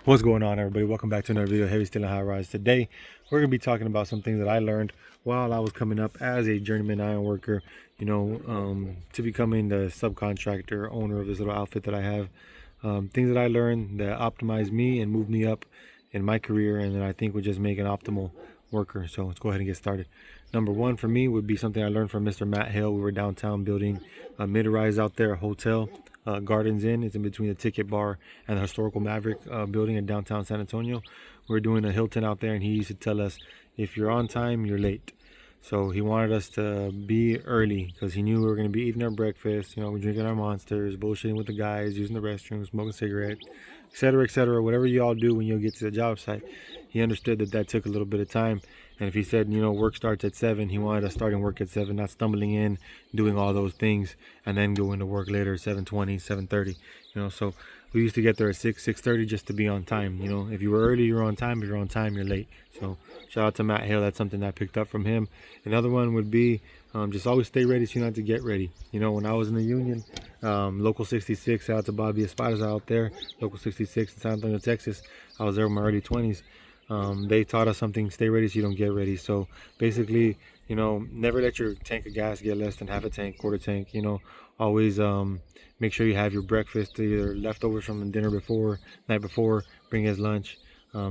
What's going on, everybody? Welcome back to another video, Heavy Still and High Rise. Today we're going to be talking about some things that I learned while I was coming up as a journeyman iron worker, to becoming the subcontractor owner of this little outfit that I have. Things that I learned that optimized me and moved me up in my career, and that I think would just make an optimal worker. So let's go ahead and get started. Number one for me would be something I learned from Mr. Matt Hill. We were downtown building a mid-rise out there, a hotel. Gardens Inn. It's in between the Ticket Bar and the Historical Maverick building in downtown San Antonio. We're doing a Hilton out there, and he used to tell us, if you're on time, you're late. So he wanted us to be early because he knew we were going to be eating our breakfast, we're drinking our monsters, bullshitting with the guys, using the restroom, smoking cigarettes, etc., whatever you all do when you get to the job site. He understood that took a little bit of time. And if he said, work starts at 7, he wanted us starting work at 7, not stumbling in, doing all those things, and then going to work later at 7:20, 7:30. So we used to get there at 6, 6:30 just to be on time. If you were early, you're on time. If you're on time, you're late. So shout out to Matt Hill. That's something I picked up from him. Another one would be just always stay ready so you don't have to get ready. When I was in the union, Local 66, shout out to Bobby Espada out there, Local 66 in San Antonio, Texas. I was there in my early 20s. They taught us something: stay ready so you don't get ready. So basically, never let your tank of gas get less than half a tank, quarter tank. Always make sure you have your breakfast, either leftovers from the dinner before, night before, bring as lunch,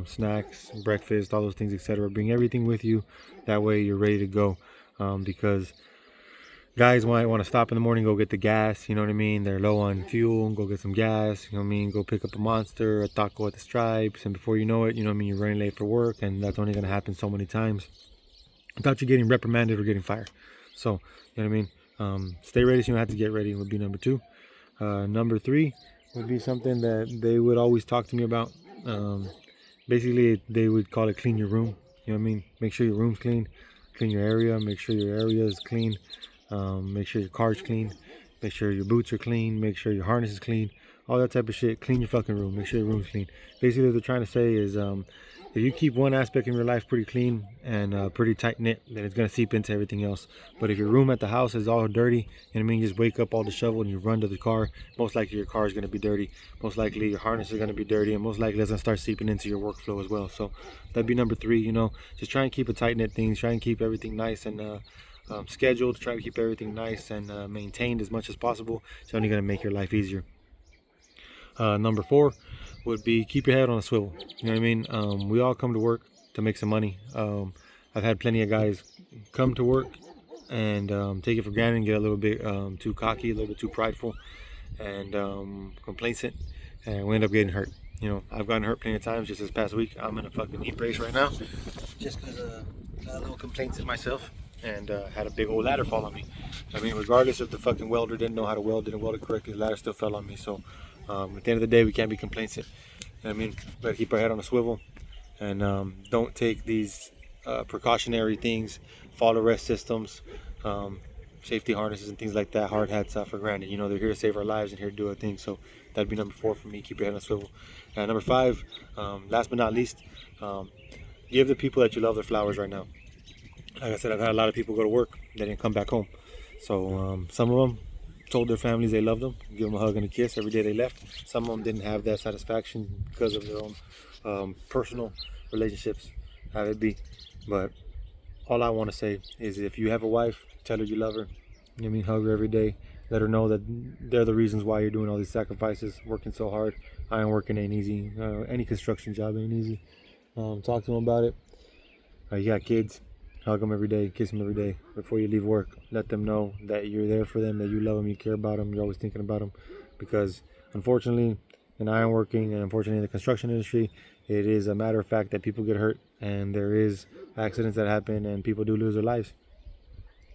snacks, breakfast, all those things, etc. Bring everything with you. That way you're ready to go, because guys might want to stop in the morning, go get the gas, they're low on fuel, go get some gas, go pick up a monster, a taco at the Stripes, and before you know it, you're running late for work, and that's only going to happen so many times without you getting reprimanded or getting fired. So, stay ready so you don't have to get ready would be number 2. Number 3 would be something that they would always talk to me about. Basically, they would call it clean your room. Make sure your room's clean your area, make sure your area is clean. Make sure your car's clean, make sure your boots are clean, make sure your harness is clean, all that type of shit. Clean your fucking room, make sure your room's clean. Basically what they're trying to say is, if you keep one aspect in your life pretty clean and pretty tight knit, then it's going to seep into everything else. But if your room at the house is all dirty, you just wake up all disheveled and you run to the car, most likely your car is going to be dirty, most likely your harness is going to be dirty, and most likely it's going to start seeping into your workflow as well. So that'd be number 3. Just try and keep a tight knit thing, try and keep everything nice and scheduled, try to keep everything nice and maintained as much as possible. It's only going to make your life easier. Number 4 would be keep your head on a swivel. We all come to work to make some money. I've had plenty of guys come to work and take it for granted and get a little bit too cocky, a little bit too prideful and complacent, and we end up getting hurt. I've gotten hurt plenty of times. Just this past week, I'm in a fucking knee brace right now just because got a little complaints in myself and had a big old ladder fall on me. Regardless if the fucking welder didn't know how to weld, didn't weld it correctly, the ladder still fell on me. So at the end of the day, we can't be complacent. Better keep our head on a swivel and don't take these precautionary things, fall arrest systems, safety harnesses and things like that, hard hats for granted. They're here to save our lives and here to do our thing. So that'd be number 4 for me: keep your head on a swivel. And number 5, last but not least, give the people that you love their flowers right now. Like I said, I've had a lot of people go to work, they didn't come back home. So some of them told their families they loved them, give them a hug and a kiss every day they left. Some of them didn't have that satisfaction because of their own personal relationships, have it be. But all I want to say is, if you have a wife, tell her you love her. Hug her every day. Let her know that they're the reasons why you're doing all these sacrifices, working so hard. Iron working ain't easy. Any construction job ain't easy. Talk to them about it. You got kids, hug them every day, kiss them every day before you leave work. Let them know that you're there for them, that you love them, you care about them, you're always thinking about them. Because unfortunately, in ironworking and unfortunately in the construction industry, it is a matter of fact that people get hurt, and there is accidents that happen, and people do lose their lives.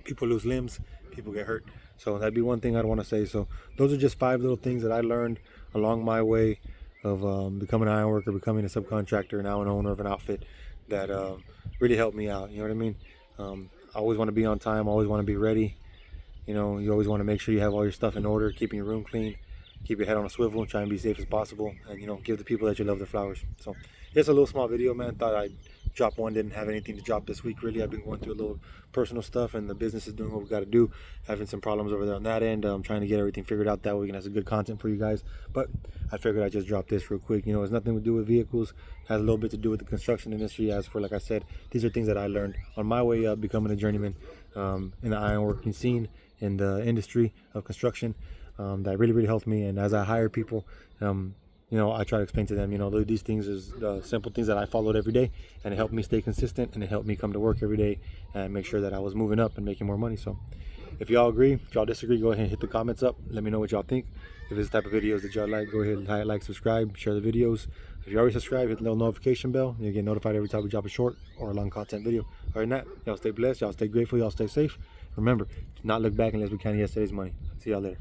People lose limbs, people get hurt. So that'd be one thing I'd want to say. So those are just 5 little things that I learned along my way of becoming an ironworker, becoming a subcontractor, now an owner of an outfit, that really helped me out. I always want to be on time, always want to be ready. You always want to make sure you have all your stuff in order, keeping your room clean, keep your head on a swivel, try and be safe as possible, and give the people that you love their flowers. So it's a little small video, man. Thought I'd drop one. Didn't have anything to drop this week really. I've been going through a little personal stuff, and the business is doing what we got to do. Having some problems over there on that end. I'm trying to get everything figured out, that we can have some good content for you guys. But I figured I'd just drop this real quick. You know, it's nothing to do with vehicles. Has a little bit to do with the construction industry. As for, like I said, these are things that I learned on my way up becoming a journeyman in the ironworking scene, in the industry of construction. That really helped me. And as I hire people, you know, I try to explain to them, you know, these things is simple things that I followed every day, and it helped me stay consistent, and it helped me come to work every day and make sure that I was moving up and making more money. So if y'all agree, if y'all disagree, go ahead and hit the comments up. Let me know what y'all think. If it's the type of videos that y'all like, go ahead and like, subscribe, share the videos. If you already subscribed, hit the little notification bell. You'll get notified every time we drop a short or a long content video. Other than that, y'all stay blessed, y'all stay grateful, y'all stay safe. Remember, do not look back unless we count yesterday's money. See y'all later.